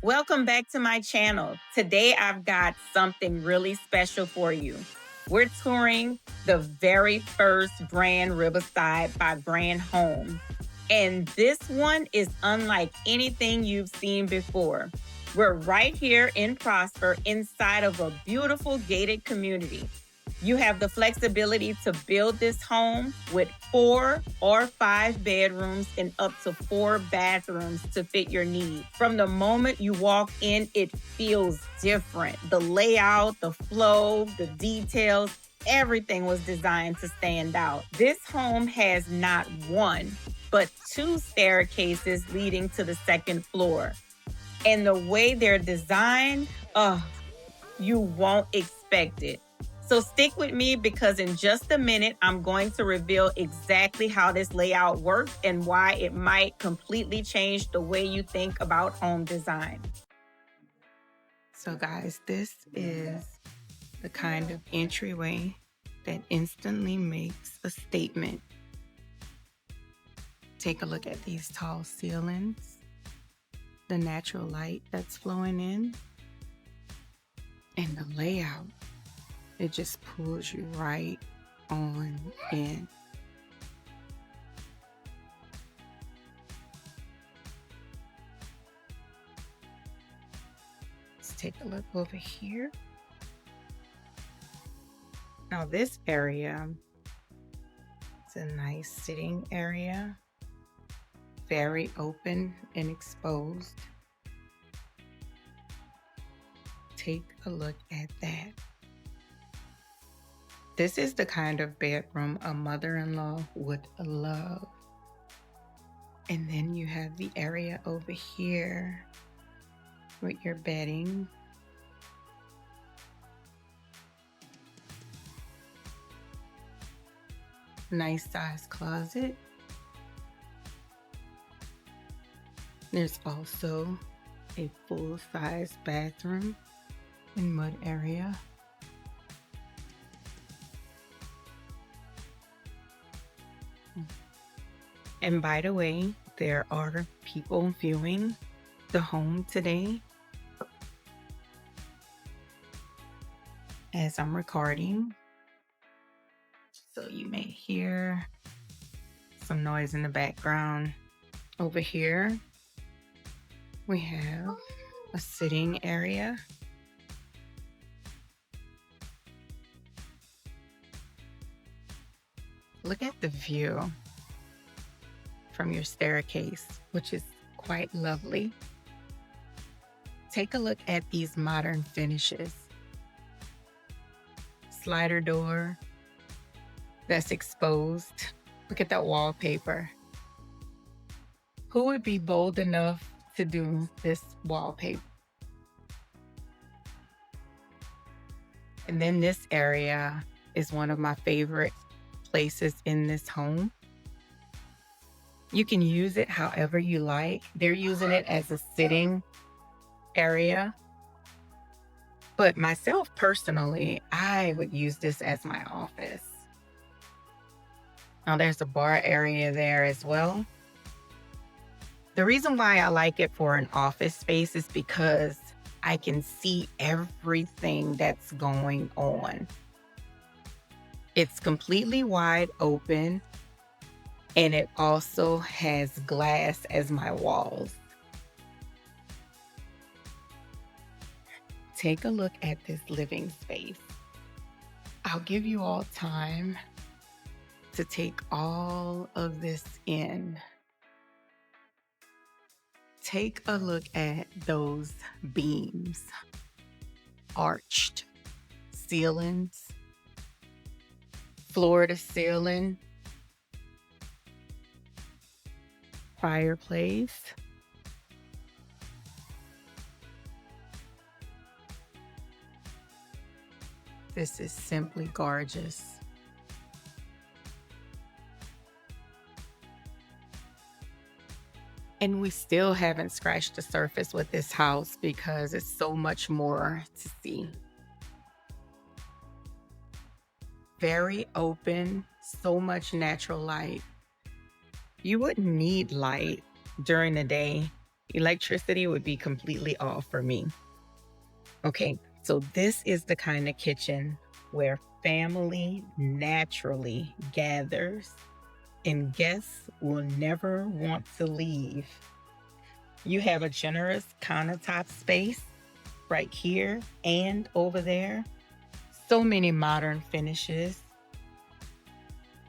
Welcome back to my channel. Today I've got something really special for you. We're touring the very first Grand Riverside by Grand Home. And this one is unlike anything you've seen before. We're right here in Prosper inside of a beautiful gated community. You have the flexibility to build this home with 4 or 5 bedrooms and up to 4 bathrooms to fit your needs. From the moment you walk in, it feels different. The layout, the flow, the details, everything was designed to stand out. This home has not one, but 2 staircases leading to the second floor. And the way they're designed, you won't expect it. So stick with me because in just a minute, I'm going to reveal exactly how this layout works and why it might completely change the way you think about home design. So guys, this is the kind of entryway that instantly makes a statement. Take a look at these tall ceilings, the natural light that's flowing in, and the layout. It just pulls you right on in. Let's take a look over here. Now this area, it's a nice sitting area, very open and exposed. Take a look at that. This is the kind of bedroom a mother-in-law would love. And then you have the area over here with your bedding. Nice size closet. There's also a full-size bathroom and mud area. And by the way, there are people viewing the home today as I'm recording. So you may hear some noise in the background. Over here, we have a sitting area. Look at the view from your staircase, which is quite lovely. Take a look at these modern finishes. Slider door that's exposed. Look at that wallpaper. Who would be bold enough to do this wallpaper? And then this area is one of my favorite places in this home. You can use it however you like. They're using it as a sitting area. But myself personally, I would use this as my office. Now there's a bar area there as well. The reason why I like it for an office space is because I can see everything that's going on. It's completely wide open. And it also has glass as my walls. Take a look at this living space. I'll give you all time to take all of this in. Take a look at those beams, arched ceilings, floor to ceiling, fireplace. This is simply gorgeous. And we still haven't scratched the surface with this house because it's so much more to see. Very open, so much natural light. You wouldn't need light during the day Electricity would be completely off for me. Okay, so this is the kind of kitchen where family naturally gathers and guests will never want to leave. You have a generous countertop space right here and over there. So many modern finishes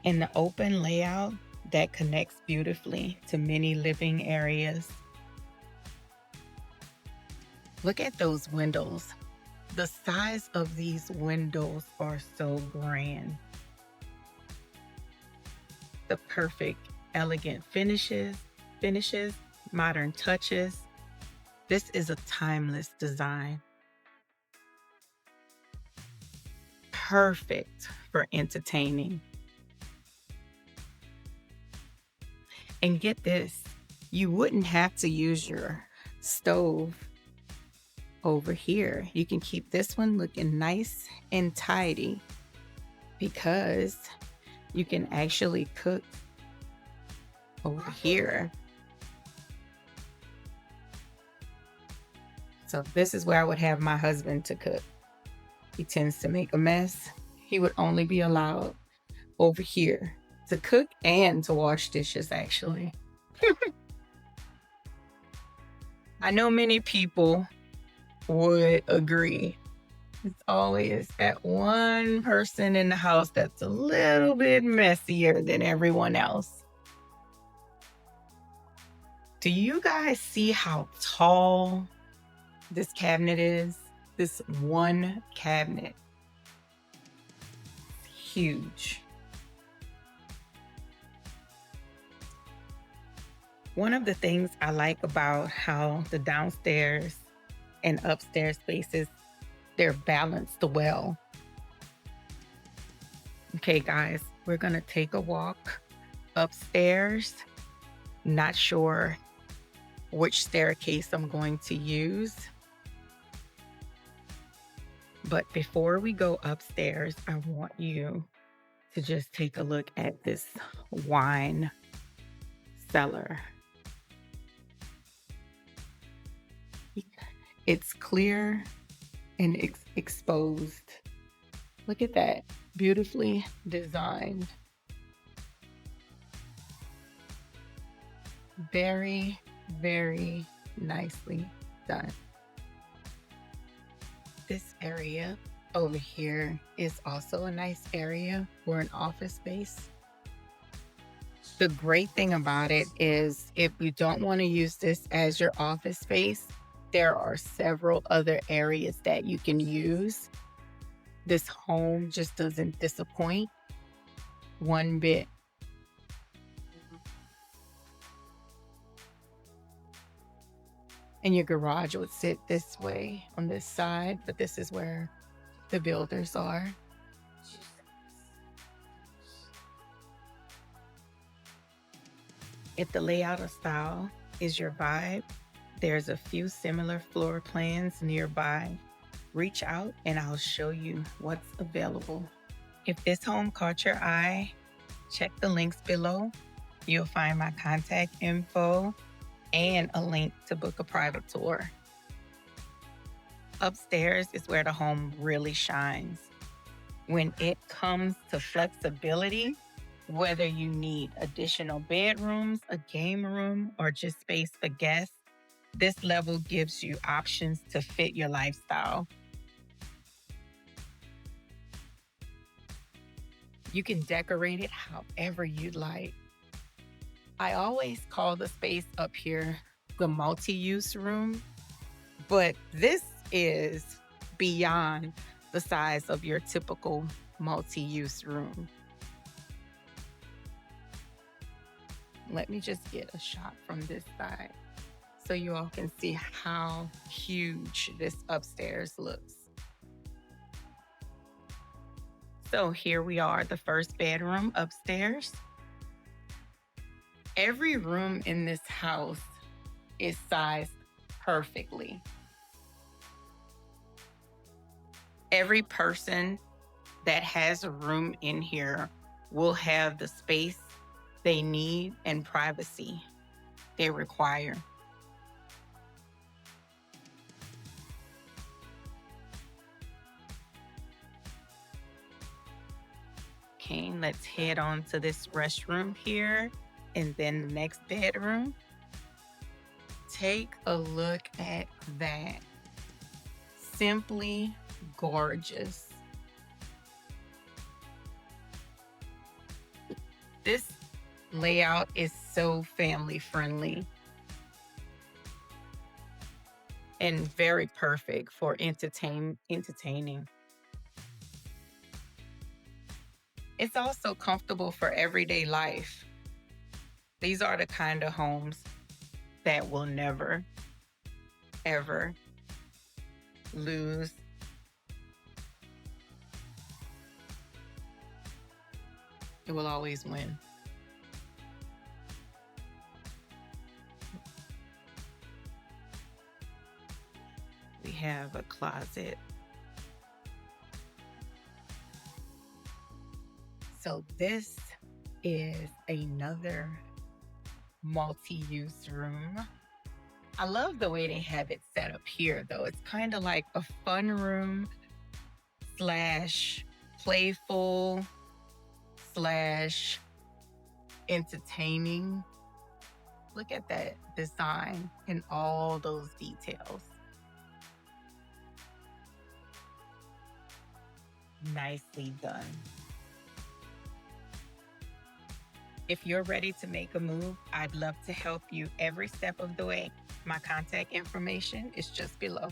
and the open layout that connects beautifully to many living areas. Look at those windows. The size of these windows are so grand. The perfect, elegant finishes, modern touches. This is a timeless design. Perfect for entertaining. And get this, you wouldn't have to use your stove over here. You can keep this one looking nice and tidy because you can actually cook over here. So this is where I would have my husband to cook. He tends to make a mess. He would only be allowed over here to cook and to wash dishes, actually. I know many people would agree. It's always that one person in the house that's a little bit messier than everyone else. Do you guys see how tall this cabinet is? This one cabinet. It's huge. One of the things I like about how the downstairs and upstairs spaces, they're balanced well. Okay, guys, we're gonna take a walk upstairs. Not sure which staircase I'm going to use. But before we go upstairs, I want you to just take a look at this wine cellar. It's clear and exposed. Look at that, beautifully designed. Very, very nicely done. This area over here is also a nice area for an office space. The great thing about it is if you don't want to use this as your office space, there are several other areas that you can use. This home just doesn't disappoint one bit. And your garage would sit this way on this side, but this is where the builders are. If the layout or style is your vibe, there's a few similar floor plans nearby. Reach out and I'll show you what's available. If this home caught your eye, check the links below. You'll find my contact info and a link to book a private tour. Upstairs is where the home really shines. When it comes to flexibility, whether you need additional bedrooms, a game room, or just space for guests, this level gives you options to fit your lifestyle. You can decorate it however you'd like. I always call the space up here the multi-use room, but this is beyond the size of your typical multi-use room. Let me just get a shot from this side so you all can see how huge this upstairs looks. So here we are, the first bedroom upstairs. Every room in this house is sized perfectly. Every person that has a room in here will have the space they need and privacy they require. Okay, let's head on to this restroom here and then the next bedroom. Take a look at that. Simply gorgeous. This layout is so family friendly and very perfect for entertaining. It's also comfortable for everyday life. These are the kind of homes that will never, ever lose. It will always win. We have a closet. So this is another multi-use room. I love the way they have it set up here, though. It's kind of like a fun room slash playful slash entertaining. Look at that design and all those details. Nicely done. If you're ready to make a move, I'd love to help you every step of the way. My contact information is just below.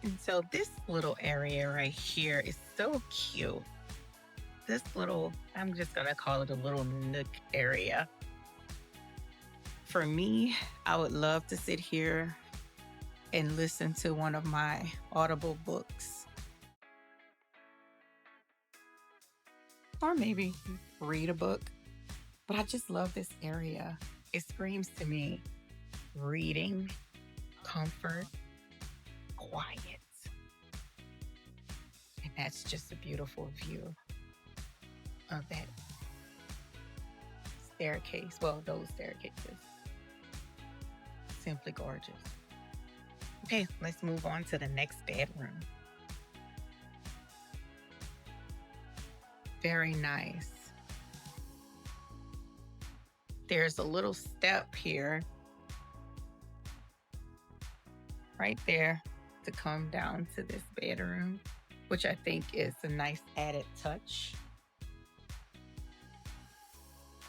And so this little area right here is so cute. This little, I'm just gonna call it a little nook area. For me, I would love to sit here and listen to one of my Audible books. Or maybe read a book. But I just love this area. It screams to me reading, comfort, quiet. And that's just a beautiful view of that staircase. Well, those staircases. Simply gorgeous. Okay, let's move on to the next bedroom. Very nice. There's a little step here, right there, to come down to this bedroom, which I think is a nice added touch.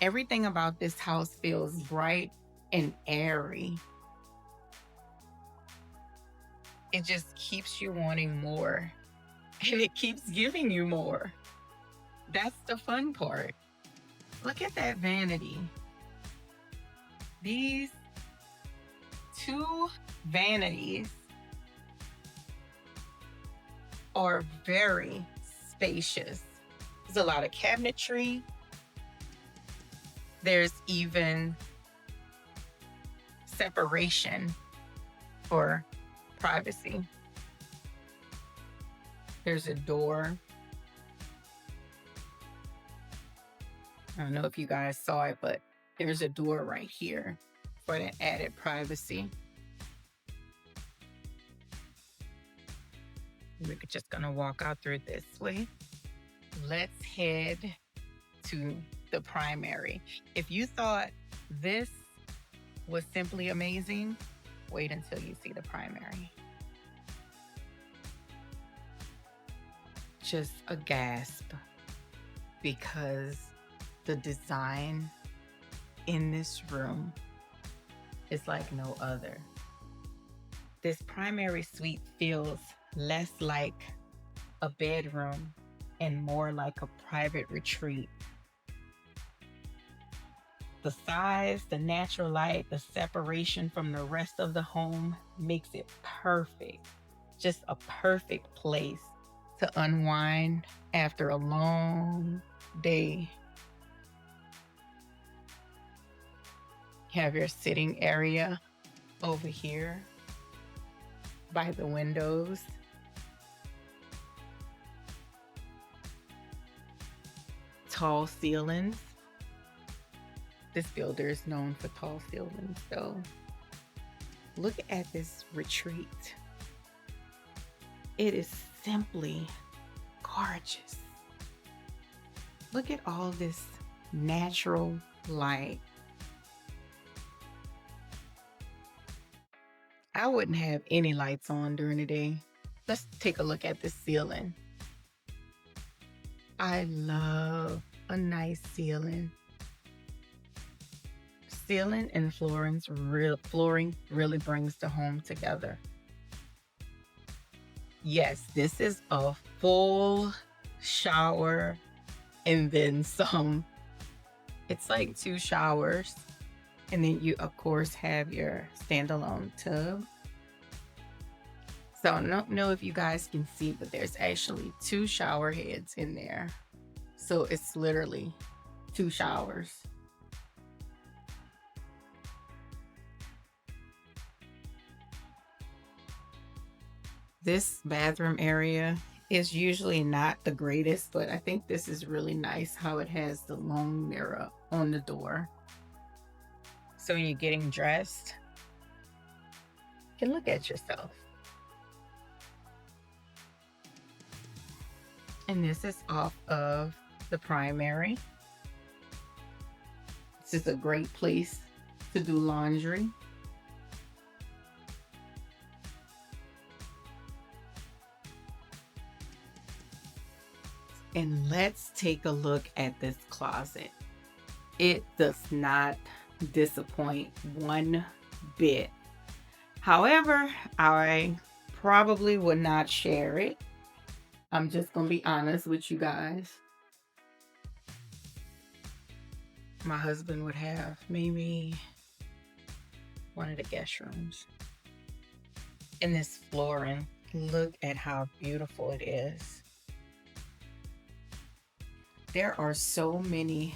Everything about this house feels bright and airy. It just keeps you wanting more, and it keeps giving you more. That's the fun part. Look at that vanity. These two vanities are very spacious. There's a lot of cabinetry. There's even separation for privacy. There's a door. I don't know if you guys saw it, but there's a door right here for that added privacy. We're just gonna walk out through this way. Let's head to the primary. If you thought this was simply amazing, wait until you see the primary. Just a gasp, because the design in this room is like no other. This primary suite feels less like a bedroom and more like a private retreat. The size, the natural light, the separation from the rest of the home makes it perfect. Just a perfect place to unwind after a long day. Have your sitting area over here by the windows. Tall ceilings. This builder is known for tall ceilings, so look at this retreat. It is simply gorgeous. Look at all this natural light. I wouldn't have any lights on during the day. Let's take a look at the ceiling. I love a nice ceiling. Ceiling and flooring really brings the home together. Yes, this is a full shower and then some. It's like 2 showers. And then you, of course, have your standalone tub. So I don't know if you guys can see, but there's actually 2 shower heads in there. So it's literally 2 showers. This bathroom area is usually not the greatest, but I think this is really nice how it has the long mirror on the door. So when you're getting dressed, you can look at yourself. And this is off of the primary. This is a great place to do laundry. And let's take a look at this closet. It does not disappoint one bit. However, I probably would not share it. I'm just gonna be honest with you guys. My husband would have maybe one of the guest rooms. And this flooring, look at how beautiful it is. There are so many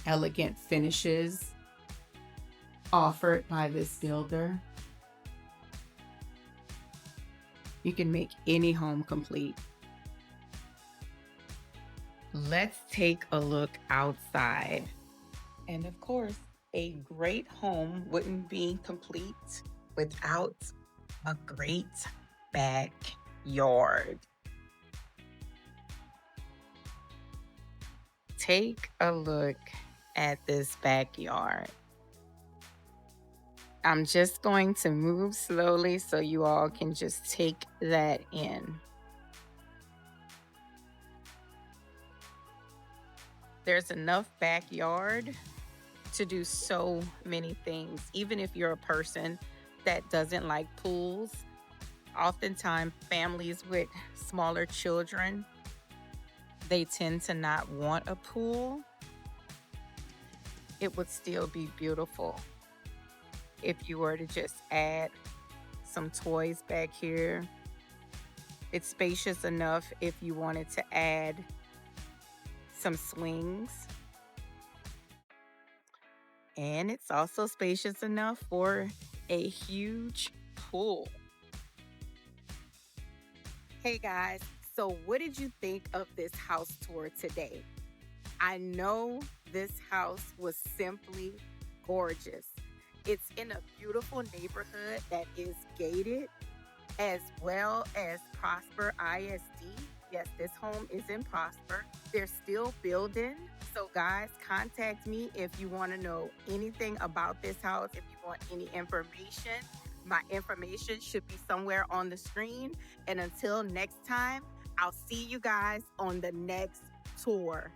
elegant finishes offered by this builder. You can make any home complete. Let's take a look outside. And of course, a great home wouldn't be complete without a great backyard. Take a look at this backyard. I'm just going to move slowly so you all can just take that in. There's enough backyard to do so many things, even if you're a person that doesn't like pools. Oftentimes, families with smaller children, they tend to not want a pool. It would still be beautiful if you were to just add some toys back here. It's spacious enough if you wanted to add some swings. And it's also spacious enough for a huge pool. Hey guys, so what did you think of this house tour today? I know this house was simply gorgeous. It's in a beautiful neighborhood that is gated, as well as Prosper ISD. Yes, this home is in Prosper. They're still building. So guys, contact me if you want to know anything about this house, if you want any information. My information should be somewhere on the screen. And until next time, I'll see you guys on the next tour.